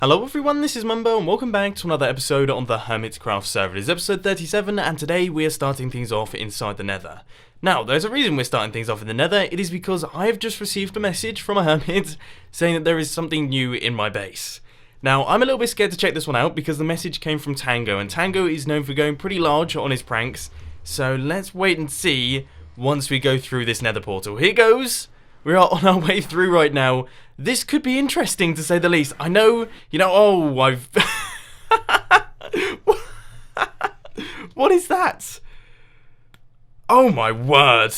Hello everyone, this is Mumbo and welcome back to another episode on the Hermitcraft server. It is episode 37 and today we are starting things off inside the Nether. Now, there's a reason we're starting things off in the Nether. It is because I have just received a message from a hermit saying that there is something new in my base. Now, I'm a little bit scared to check this one out because the message came from Tango, and Tango is known for going pretty large on his pranks. So let's wait and see once we go through this Nether portal. Here goes! We are on our way through right now. This could be interesting to say the least. I know, I've... What is that? Oh my word.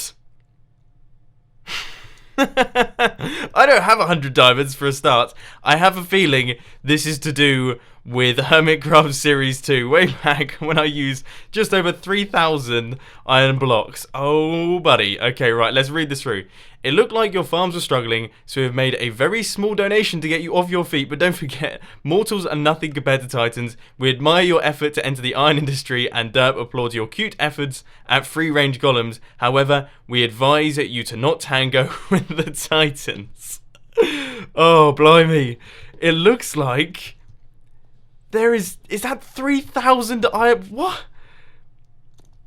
I don't have 100 diamonds for a start. I have a feeling this is to do with Hermitcraft Series 2, way back when I used just over 3,000 iron blocks. Oh, buddy. Okay, right, let's read this through. It looked like your farms were struggling, so we have made a very small donation to get you off your feet, but don't forget, mortals are nothing compared to titans. We admire your effort to enter the iron industry, and Derp applauds your cute efforts at free-range golems. However, we advise you to not tango with the titans. Oh, blimey. It looks like there is that 3,000 iron... What?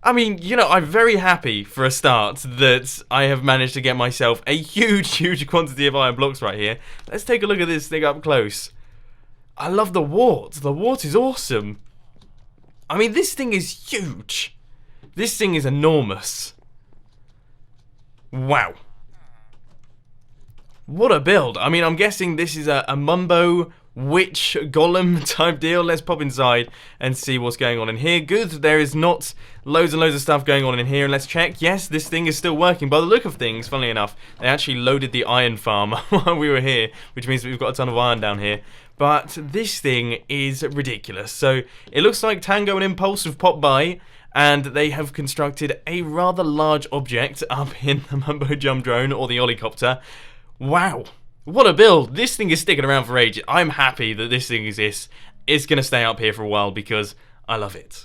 I mean, I'm very happy for a start that I have managed to get myself a huge quantity of iron blocks right here. Let's take a look at this thing up close. I love the wart. The wart is awesome. I mean, this thing is huge. This thing is enormous. Wow. What a build. I mean, I'm guessing this is a Mumbo witch golem type deal. Let's pop inside and see what's going on in here. Good, there is not loads and loads of stuff going on in here. And let's check. Yes, this thing is still working. By the look of things, funnily enough, they actually loaded the iron farm while we were here, which means that we've got a ton of iron down here. But this thing is ridiculous. So it looks like Tango and Impulse have popped by, and they have constructed a rather large object up in the Mumbo Jump Drone, or the Oli Copter. Wow. What a build. This thing is sticking around for ages. I'm happy that this thing exists. It's going to stay up here for a while because I love it.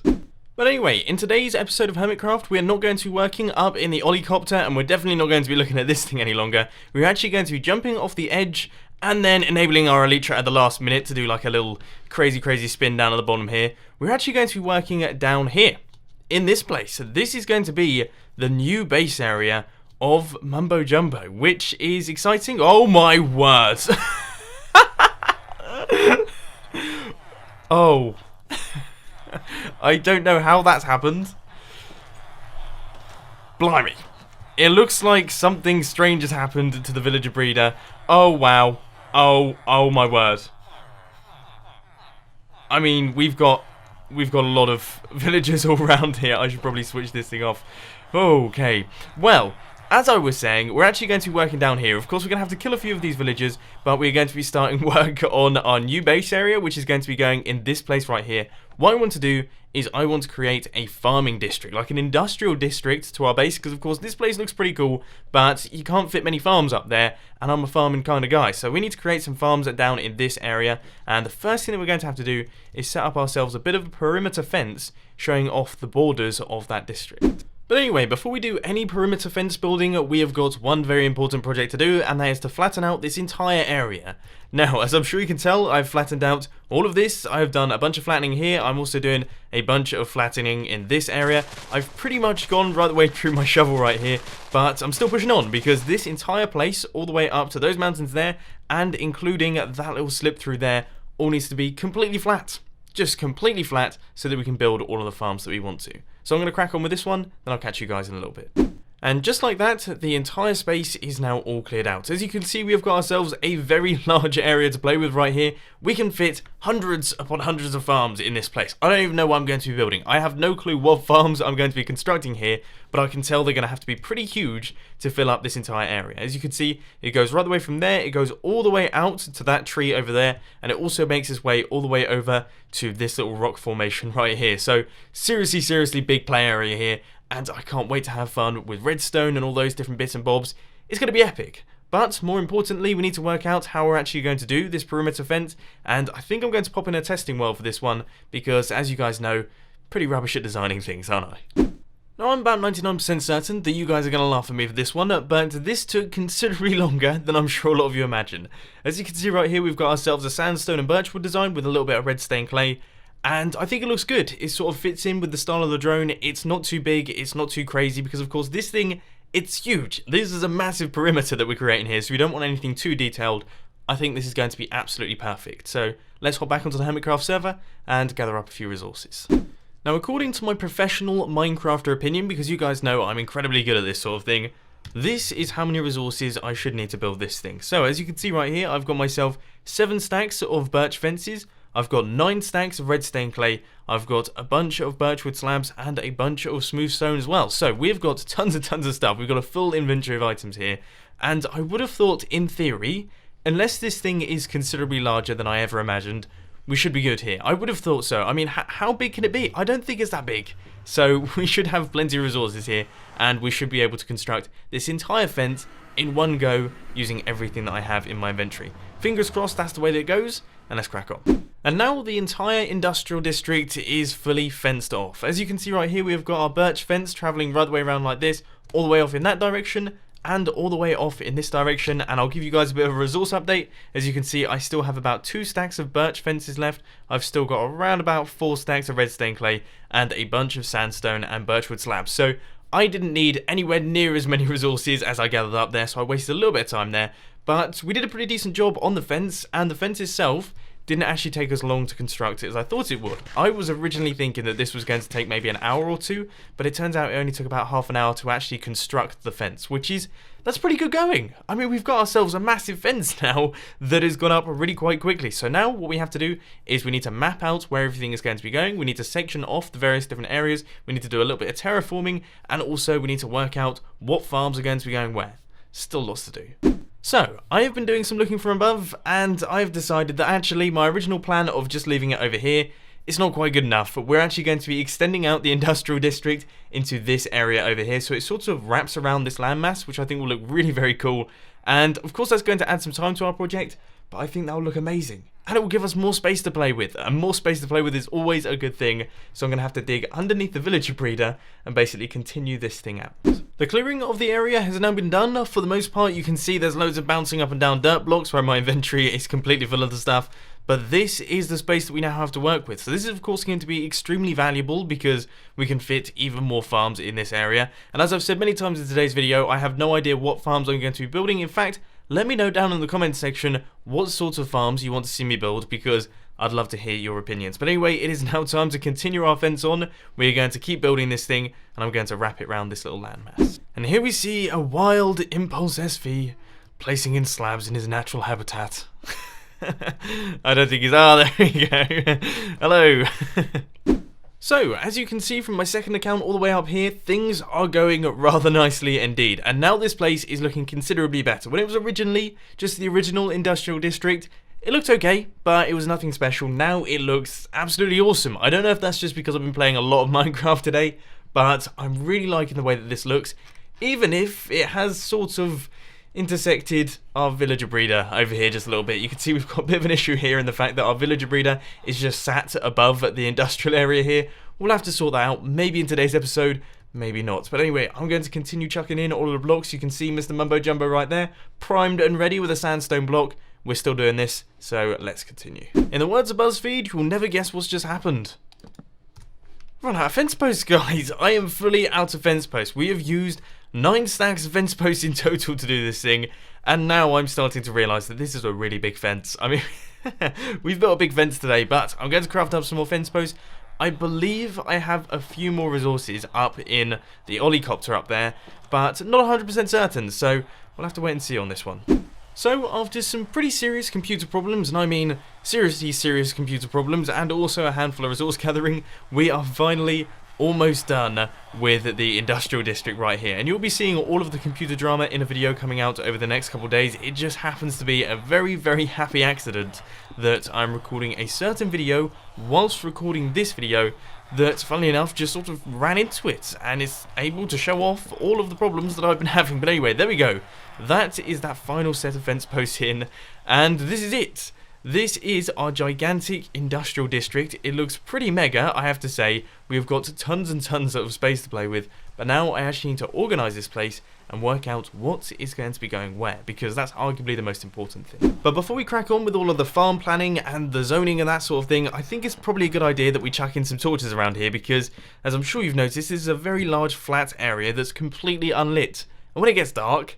But anyway, in today's episode of Hermitcraft, we are not going to be working up in the Oli Copter, and we're definitely not going to be looking at this thing any longer. We're actually going to be jumping off the edge and then enabling our Elytra at the last minute to do like a little crazy spin down at the bottom here. We're actually going to be working down here in this place. So this is going to be the new base area of Mumbo Jumbo, which is exciting. Oh my word. Oh. I don't know how that's happened. Blimey. It looks like something strange has happened to the villager breeder. Oh wow. Oh my word. I mean, we've got a lot of villagers all around here. I should probably switch this thing off. Okay. Well, as I was saying, we're actually going to be working down here. Of course, we're going to have to kill a few of these villagers, but we're going to be starting work on our new base area, which is going to be going in this place right here. What I want to do is I want to create a farming district, like an industrial district to our base, because of course this place looks pretty cool, but you can't fit many farms up there, and I'm a farming kind of guy. So we need to create some farms down in this area, and the first thing that we're going to have to do is set up ourselves a bit of a perimeter fence showing off the borders of that district. But anyway, before we do any perimeter fence building, we have got one very important project to do, and that is to flatten out this entire area. Now, as I'm sure you can tell, I've flattened out all of this. I've done a bunch of flattening here. I'm also doing a bunch of flattening in this area. I've pretty much gone right the way through my shovel right here, but I'm still pushing on because this entire place, all the way up to those mountains there, and including that little slip through there, all needs to be completely flat. Just completely flat so that we can build all of the farms that we want to. So I'm going to crack on with this one, then I'll catch you guys in a little bit. And just like that, the entire space is now all cleared out. As you can see, we have got ourselves a very large area to play with right here. We can fit hundreds upon hundreds of farms in this place. I don't even know what I'm going to be building. I have no clue what farms I'm going to be constructing here, but I can tell they're going to have to be pretty huge to fill up this entire area. As you can see, it goes right the way from there, it goes all the way out to that tree over there, and it also makes its way all the way over to this little rock formation right here. So seriously big play area here. And I can't wait to have fun with redstone and all those different bits and bobs. It's going to be epic. But more importantly, we need to work out how we're actually going to do this perimeter fence. And I think I'm going to pop in a testing well for this one, because as you guys know, pretty rubbish at designing things, aren't I? Now, I'm about 99% certain that you guys are going to laugh at me for this one, but this took considerably longer than I'm sure a lot of you imagine. As you can see right here, we've got ourselves a sandstone and birchwood design with a little bit of red stained clay, and I think it looks good. It sort of fits in with the style of the drone. It's not too big, it's not too crazy, because of course this thing, it's huge. This is a massive perimeter that we're creating here, so we don't want anything too detailed. I think this is going to be absolutely perfect. So let's hop back onto the Hermitcraft server and gather up a few resources. Now, according to my professional Minecrafter opinion, because you guys know I'm incredibly good at this sort of thing, this is how many resources I should need to build this thing. So, as you can see right here, I've got myself 7 stacks of birch fences, I've got 9 stacks of red stained clay, I've got a bunch of birchwood slabs, and a bunch of smooth stone as well. So, we've got tons of stuff. We've got a full inventory of items here, and I would have thought, in theory, unless this thing is considerably larger than I ever imagined, we should be good here. I would have thought so. I mean, how big can it be? I don't think it's that big. So we should have plenty of resources here, and we should be able to construct this entire fence in one go using everything that I have in my inventory. Fingers crossed that's the way that it goes, and let's crack on. And now the entire industrial district is fully fenced off. As you can see right here, we've got our birch fence traveling right the way around like this, all the way off in that direction, and all the way off in this direction, and I'll give you guys a bit of a resource update. As you can see, I still have about 2 stacks of birch fences left. I've still got around about 4 stacks of red stained clay and a bunch of sandstone and birchwood slabs. So I didn't need anywhere near as many resources as I gathered up there, so I wasted a little bit of time there. But we did a pretty decent job on the fence, and the fence itself didn't actually take as long to construct it as I thought it would. I was originally thinking that this was going to take maybe an hour or two, but it turns out it only took about half an hour to actually construct the fence, that's pretty good going. I mean, we've got ourselves a massive fence now that has gone up really quite quickly. So now what we have to do is we need to map out where everything is going to be going. We need to section off the various different areas. We need to do a little bit of terraforming, and also we need to work out what farms are going to be going where. Still lots to do. So, I have been doing some looking from above, and I've decided that actually my original plan of just leaving it over here is not quite good enough. We're actually going to be extending out the industrial district into this area over here, so it sort of wraps around this landmass, which I think will look really very cool. And of course that's going to add some time to our project, but I think that will look amazing. And it will give us more space to play with, and more space to play with is always a good thing, so I'm going to have to dig underneath the villager breeder and basically continue this thing out. The clearing of the area has now been done. For the most part, you can see there's loads of bouncing up and down dirt blocks where my inventory is completely full of the stuff, but this is the space that we now have to work with. So this is of course going to be extremely valuable because we can fit even more farms in this area. And as I've said many times in today's video, I have no idea what farms I'm going to be building. In fact, let me know down in the comments section what sorts of farms you want to see me build, because I'd love to hear your opinions. But anyway, it is now time to continue our fence on. We're going to keep building this thing, and I'm going to wrap it around this little landmass. And here we see a wild Impulse SV placing in slabs in his natural habitat. I don't think he's... Ah, there we go. Hello. So, as you can see from my second account all the way up here, things are going rather nicely indeed. And now this place is looking considerably better. When it was originally just the original industrial district, it looked okay, but it was nothing special. Now it looks absolutely awesome. I don't know if that's just because I've been playing a lot of Minecraft today, but I'm really liking the way that this looks, even if it has sort of intersected our villager breeder over here just a little bit. You can see we've got a bit of an issue here in the fact that our villager breeder is just sat above the industrial area here. We'll have to sort that out, maybe in today's episode, maybe not. But anyway, I'm going to continue chucking in all of the blocks. You can see Mr. Mumbo Jumbo right there, primed and ready with a sandstone block. We're still doing this, so let's continue. In the words of BuzzFeed, you'll never guess what's just happened. Run out of fence posts, guys. I am fully out of fence posts. We have used 9 stacks of fence posts in total to do this thing, and now I'm starting to realise that this is a really big fence. I mean, we've built a big fence today, but I'm going to craft up some more fence posts. I believe I have a few more resources up in the Oli Copter up there, but not 100% certain, so we'll have to wait and see on this one. So, after some pretty serious computer problems, and I mean seriously serious computer problems, and also a handful of resource gathering, we are finally almost done with the industrial district right here. And you'll be seeing all of the computer drama in a video coming out over the next couple of days. It just happens to be a very, very happy accident that I'm recording a certain video whilst recording this video that, funnily enough, just sort of ran into it and is able to show off all of the problems that I've been having. But anyway, there we go. That is that final set of fence posts in, and this is it. This is our gigantic industrial district. It looks pretty mega, I have to say. We've got tons and tons of space to play with, but now I actually need to organise this place and work out what is going to be going where, because that's arguably the most important thing. But before we crack on with all of the farm planning and the zoning and that sort of thing, I think it's probably a good idea that we chuck in some torches around here, because as I'm sure you've noticed, this is a very large flat area that's completely unlit. And when it gets dark,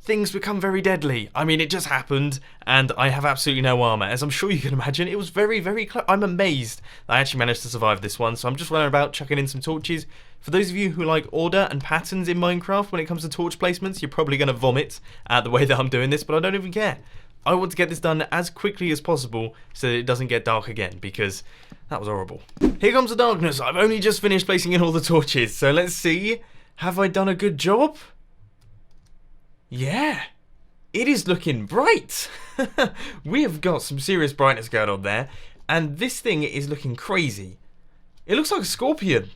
things become very deadly. I mean, it just happened, and I have absolutely no armor. As I'm sure you can imagine, it was very, very close. I'm amazed that I actually managed to survive this one, so I'm just running about chucking in some torches. For those of you who like order and patterns in Minecraft when it comes to torch placements, you're probably going to vomit at the way that I'm doing this, but I don't even care. I want to get this done as quickly as possible so that it doesn't get dark again, because that was horrible. Here comes the darkness. I've only just finished placing in all the torches, so let's see. Have I done a good job? Yeah, it is looking bright. We have got some serious brightness going on there, and this thing is looking crazy. It looks like a scorpion.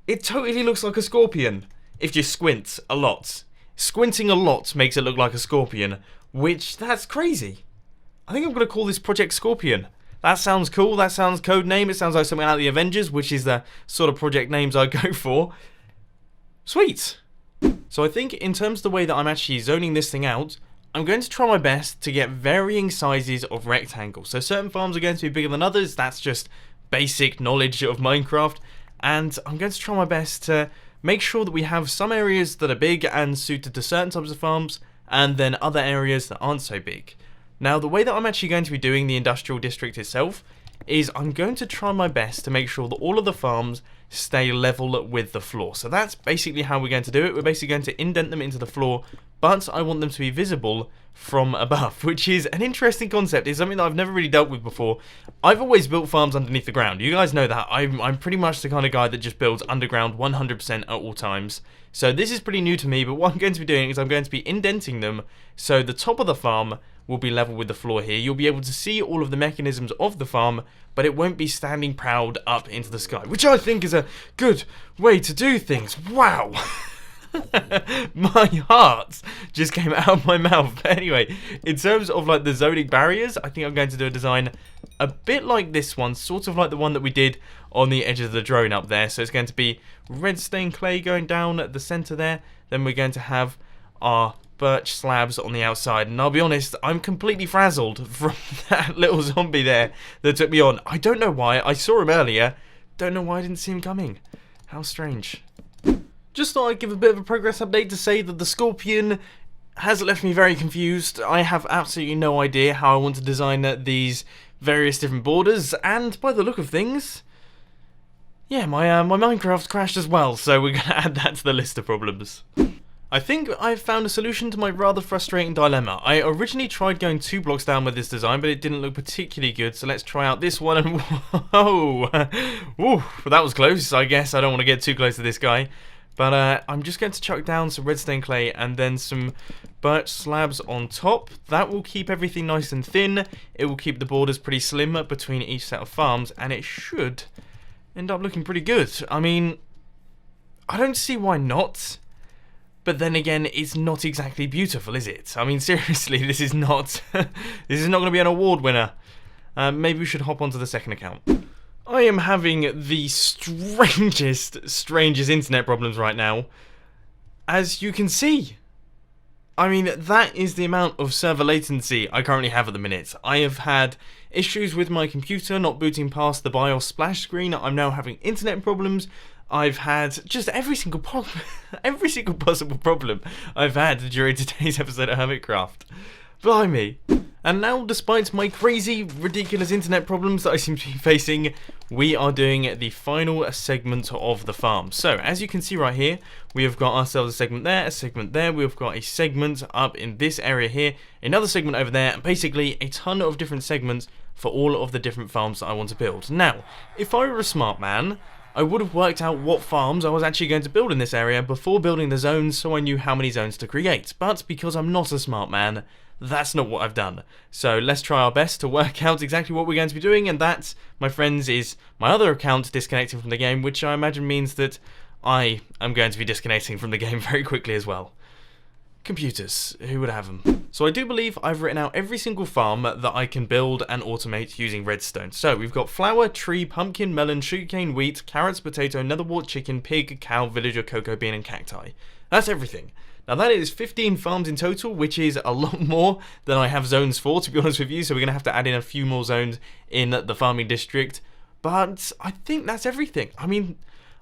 It totally looks like a scorpion if you squint a lot. Squinting a lot makes it look like a scorpion, which, that's crazy. I think I'm going to call this Project Scorpion. That sounds cool, that sounds code name, it sounds like something out of the Avengers, which is the sort of project names I go for. Sweet. So I think in terms of the way that I'm actually zoning this thing out, I'm going to try my best to get varying sizes of rectangles. So certain farms are going to be bigger than others, that's just basic knowledge of Minecraft. And I'm going to try my best to make sure that we have some areas that are big and suited to certain types of farms, and then other areas that aren't so big. Now, the way that I'm actually going to be doing the industrial district itself is I'm going to try my best to make sure that all of the farms stay level with the floor. So that's basically how we're going to do it. We're basically going to indent them into the floor, but I want them to be visible from above, which is an interesting concept. It's something that I've never really dealt with before. I've always built farms underneath the ground. You guys know that. I'm pretty much the kind of guy that just builds underground 100% at all times. So this is pretty new to me, but what I'm going to be doing is I'm going to be indenting them so the top of the farm will be level with the floor here. You'll be able to see all of the mechanisms of the farm, but it won't be standing proud up into the sky, which I think is a good way to do things. Wow! My heart just came out of my mouth. But anyway, in terms of like the zoning barriers, I think I'm going to do a design a bit like this one, sort of like the one that we did on the edge of the drone up there. So it's going to be redstone clay going down at the center there. Then we're going to have our birch slabs on the outside, and I'll be honest, I'm completely frazzled from that little zombie there that took me on. I don't know why. I saw him earlier. Don't know why I didn't see him coming. How strange. Just thought I'd give a bit of a progress update to say that the scorpion has left me very confused. I have absolutely no idea how I want to design these various different borders, and by the look of things, yeah, my Minecraft crashed as well, so we're going to add that to the list of problems. I think I've found a solution to my rather frustrating dilemma. I originally tried going 2 blocks down with this design, but it didn't look particularly good, so let's try out this one, and whoa! Woo, that was close. I guess I don't want to get too close to this guy. But I'm just going to chuck down some redstone clay and then some birch slabs on top. That will keep everything nice and thin. It will keep the borders pretty slim between each set of farms, and it should end up looking pretty good. I mean, I don't see why not. But then again, it's not exactly beautiful, is it? I mean, seriously, this is not this is not going to be an award winner. Maybe we should hop onto the second account. I am having the strangest internet problems right now, as you can see. I mean, that is the amount of server latency I currently have at the minute. I have had issues with my computer not booting past the BIOS splash screen. I'm now having internet problems. I've had just every single possible problem I've had during today's episode of Hermitcraft. Blimey. And now, despite my crazy, ridiculous internet problems that I seem to be facing, we are doing the final segment of the farm. So, as you can see right here, we have got ourselves a segment there, we've got a segment up in this area here, another segment over there, and basically a ton of different segments for all of the different farms that I want to build. Now, if I were a smart man, I would have worked out what farms I was actually going to build in this area before building the zones, so I knew how many zones to create. But because I'm not a smart man, that's not what I've done. So let's try our best to work out exactly what we're going to be doing, and that, my friends, is my other account disconnecting from the game, which I imagine means that I am going to be disconnecting from the game very quickly as well. computers. Who would have them? So I do believe I've written out every single farm that I can build and automate using redstone. So we've got flower, tree, pumpkin, melon, sugarcane, wheat, carrots, potato, netherwart, chicken, pig, cow, villager, cocoa bean, and cacti. That's everything. Now that is 15 farms in total, which is a lot more than I have zones for, to be honest with you. So we're going to have to add in a few more zones in the farming district. But I think that's everything. I mean,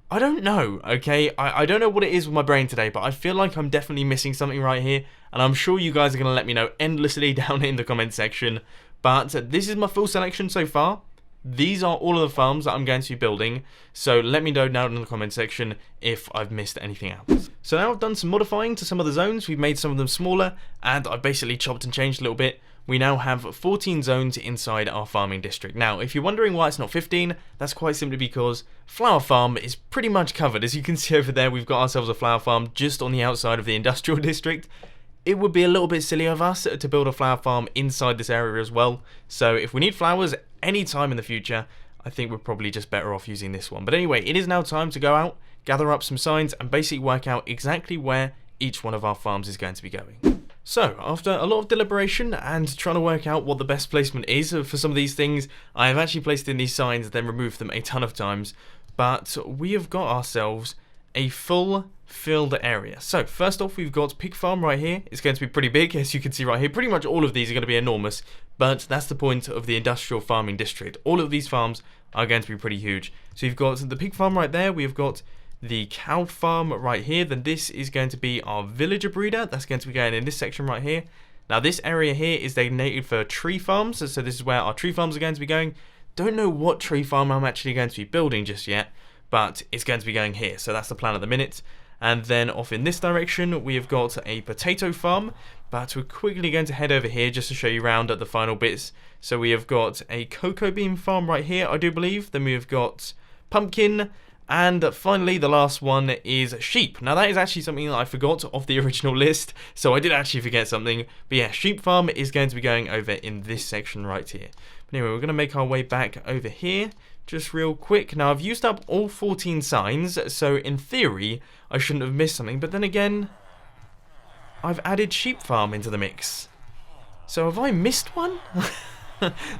I don't know, okay? I don't know what it is with my brain today, but I feel like I'm definitely missing something right here. And I'm sure you guys are going to let me know endlessly down in the comment section. But this is my full selection so far. These are all of the farms that I'm going to be building, so let me know down in the comment section if I've missed anything out. So now I've done some modifying to some of the zones. We've made some of them smaller, and I've basically chopped and changed a little bit. We now have 14 zones inside our farming district. Now, if you're wondering why it's not 15, that's quite simply because flower farm is pretty much covered. As you can see over there, we've got ourselves a flower farm just on the outside of the industrial district. It would be a little bit silly of us to build a flower farm inside this area as well. So if we need flowers any time in the future, I think we're probably just better off using this one. But anyway, it is now time to go out, gather up some signs, and basically work out exactly where each one of our farms is going to be going. So, after a lot of deliberation and trying to work out what the best placement is for some of these things, I have actually placed in these signs, then removed them a ton of times. But we have got ourselves a full filled area. So first off, we've got pig farm right here. It's going to be pretty big, as you can see right here. Pretty much all of these are going to be enormous, but that's the point of the industrial farming district. All of these farms are going to be pretty huge. So you've got the pig farm right there. We've got the cow farm right here. Then this is going to be our villager breeder. That's going to be going in this section right here. Now this area here is designated for tree farms. So this is where our tree farms are going to be going. Don't know what tree farm I'm actually going to be building just yet, but it's going to be going here. So that's the plan at the minute. And then off in this direction, we have got a potato farm, but we're quickly going to head over here just to show you around at the final bits. So we have got a cocoa bean farm right here, I do believe. Then we have got pumpkin, and finally the last one is sheep. Now that is actually something that I forgot off the original list, so I did actually forget something. But yeah, sheep farm is going to be going over in this section right here. But anyway, we're going to make our way back over here. Just real quick. Now I've used up all 14 signs, so in theory I shouldn't have missed something, but then again I've added sheep farm into the mix. So have I missed one?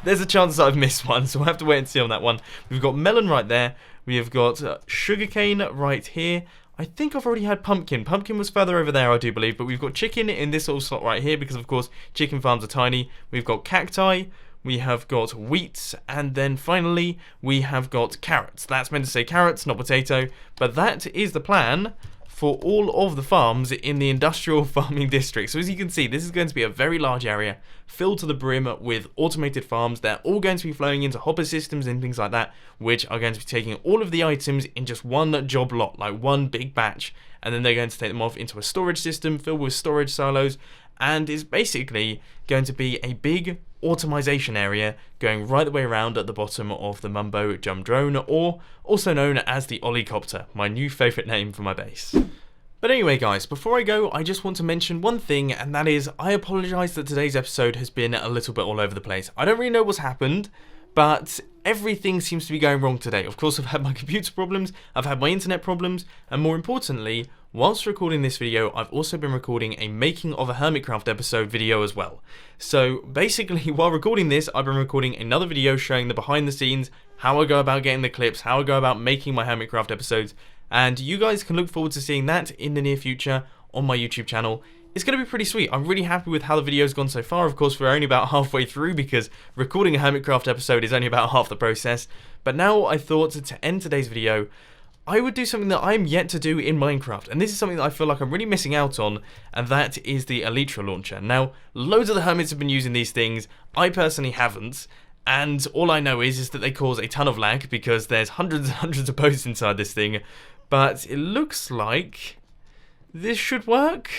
There's a chance that I've missed one, so we'll have to wait and see on that one. We've got melon right there. We have got sugarcane right here. I think I've already had pumpkin. Pumpkin was further over there, I do believe, but we've got chicken in this little slot right here because of course chicken farms are tiny. We've got cacti. We have got wheat, and then finally we have got carrots. That's meant to say carrots, not potato, but that is the plan for all of the farms in the industrial farming district. So as you can see, this is going to be a very large area filled to the brim with automated farms. They're all going to be flowing into hopper systems and things like that, which are going to be taking all of the items in just one job lot, like one big batch, and then they're going to take them off into a storage system filled with storage silos, and is basically going to be a big automation area going right the way around at the bottom of the Mumbo Jump Drone, or also known as the Oli Copter, my new favourite name for my base. But anyway guys, before I go, I just want to mention one thing, and that is I apologise that today's episode has been a little bit all over the place. I don't really know what's happened, but everything seems to be going wrong today. Of course, I've had my computer problems, I've had my internet problems, and more importantly, whilst recording this video, I've also been recording a making of a Hermitcraft episode video as well. So basically, while recording this, I've been recording another video showing the behind the scenes, how I go about getting the clips, how I go about making my Hermitcraft episodes, and you guys can look forward to seeing that in the near future on my YouTube channel. It's going to be pretty sweet. I'm really happy with how the video's gone so far. Of course, we're only about halfway through because recording a Hermitcraft episode is only about half the process. But now I thought to end today's video, I would do something that I'm yet to do in Minecraft, and this is something that I feel like I'm really missing out on, and that is the Elytra launcher. Now, loads of the hermits have been using these things, I personally haven't, and all I know is that they cause a ton of lag because there's hundreds and hundreds of posts inside this thing, but it looks like this should work.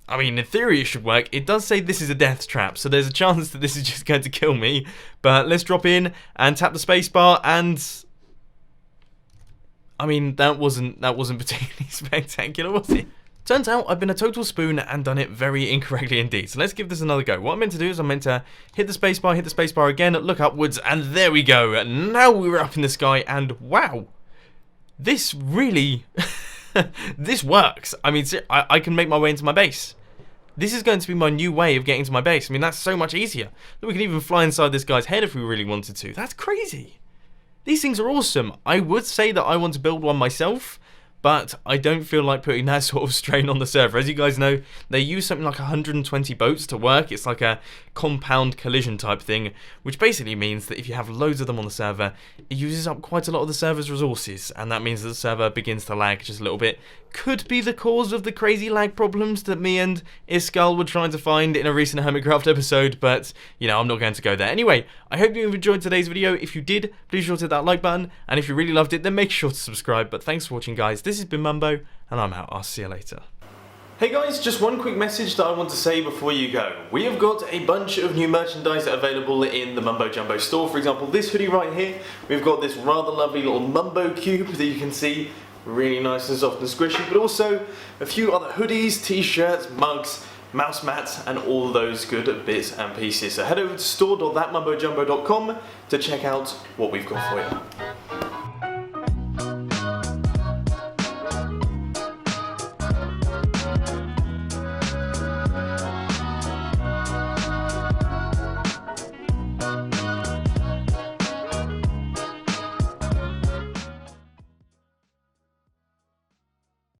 I mean, in theory it should work. It does say this is a death trap, so there's a chance that this is just going to kill me, but let's drop in and tap the spacebar and... I mean, that wasn't particularly spectacular, was it? Turns out I've been a total spoon and done it very incorrectly indeed. So let's give this another go. What I'm meant to do is I'm meant to hit the spacebar again, look upwards, and there we go. Now we're up in the sky, and wow, this really, this works. I mean, I can make my way into my base. this is going to be my new way of getting to my base. I mean, that's so much easier. We can even fly inside this guy's head if we really wanted to. That's crazy. These things are awesome. I would say that I want to build one myself, but I don't feel like putting that sort of strain on the server. As you guys know, they use something like 120 boats to work. It's like a compound collision type thing, which basically means that if you have loads of them on the server, it uses up quite a lot of the server's resources, and that means that the server begins to lag just a little bit. Could be the cause of the crazy lag problems that me and Iskall were trying to find in a recent Hermitcraft episode, but, you know, I'm not going to go there. Anyway, I hope you enjoyed today's video. If you did, please sure to hit that like button, and if you really loved it, then make sure to subscribe. But thanks for watching, guys. This has been Mumbo, and I'm out. I'll see you later. Hey guys, just one quick message that I want to say before you go. We have got a bunch of new merchandise available in the Mumbo Jumbo store. For example, this hoodie right here, we've got this rather lovely little Mumbo cube that you can see, really nice and soft and squishy, but also a few other hoodies, t-shirts, mugs, mouse mats, and all those good bits and pieces. So head over to store.thatmumbojumbo.com to check out what we've got for you.